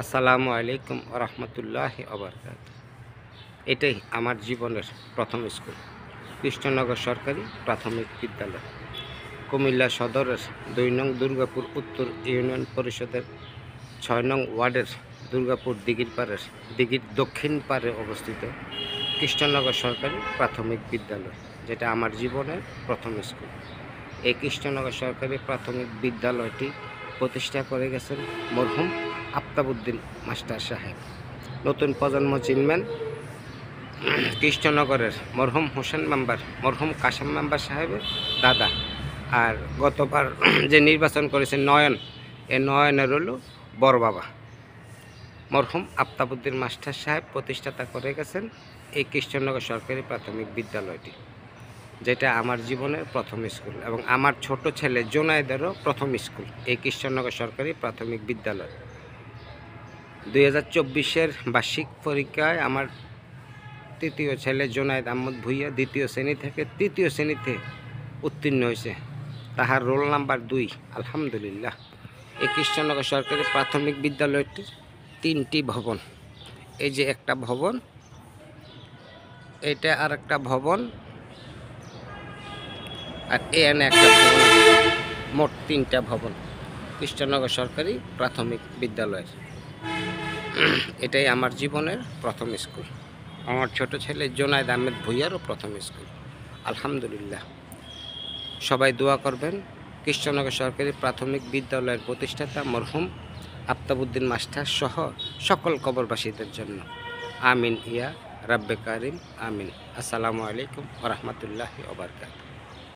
আসসালামু আলাইকুম রহমতুল্লাহি ওবারাকাতুহু। এটাই আমার জীবনের প্রথম স্কুল, কৃষ্ণনগর সরকারি প্রাথমিক বিদ্যালয়, কুমিল্লা সদরের ২ নং দুর্গাপুর উত্তর ইউনিয়ন পরিষদের ৬ নং ওয়ার্ডের দুর্গাপুর দিঘির দক্ষিণ পাড়ে অবস্থিত কৃষ্ণনগর সরকারি প্রাথমিক বিদ্যালয়, যেটা আমার জীবনের প্রথম স্কুল। এই কৃষ্ণনগর সরকারি প্রাথমিক বিদ্যালয়টি প্রতিষ্ঠা করে গেছেন মরহুম আফতাবউদ্দিন মাস্টার সাহেব। নতুন প্রজন্ম চিনবেন কৃষ্ণনগরের মরহুম হোসেন মেম্বার, মরহুম কাশেম মেম্বার সাহেবের দাদা। আর গতবার যে নির্বাচন করেছেন নয়ন, এ নয়নের হল বড় বাবা। মরহুম আফতাবউদ্দিন মাস্টার সাহেব প্রতিষ্ঠাতা করে গেছেন এই কৃষ্ণনগর সরকারি প্রাথমিক বিদ্যালয়টি, যেটা আমার জীবনের প্রথম স্কুল এবং আমার ছোট ছেলে জোনায়েদেরও প্রথম স্কুল এই কৃষ্ণনগর সরকারি প্রাথমিক বিদ্যালয়। 2024-এর বার্ষিক পরীক্ষায় আমার তৃতীয় ছেলে জোনায়েদ আহমদ ভুইয়া দ্বিতীয় শ্রেণী থেকে তৃতীয় শ্রেণীতে উত্তীর্ণ হয়েছে, তাহার রোল নাম্বার 2। আলহামদুলিল্লাহ। এই কৃষ্ণনগর সরকারি প্রাথমিক বিদ্যালয়টির 3টি ভবন। এই যে একটা ভবন, এটা আর একটা ভবন, আর এখানে একটা ভবন, মোট 3টা ভবন কৃষ্ণনগর সরকারি প্রাথমিক বিদ্যালয়ের। এটাই আমার জীবনের প্রথম স্কুল, আমার ছোট ছেলে জোনায়েদ আহমেদ ভুইয়ারও প্রথম স্কুল। আলহামদুলিল্লাহ। সবাই দোয়া করবেন কৃষ্ণনগর সরকারি প্রাথমিক বিদ্যালয়ের প্রতিষ্ঠাতা মরহুম আফতাবউদ্দিন মাস্টার সহ সকল কবরবাসীদের জন্য। আমিন ইয়া রাব্বে কারিম আমিন। আসসালামু আলাইকুম ওয়া রাহমাতুল্লাহি ওয়া বারাকাতুহু।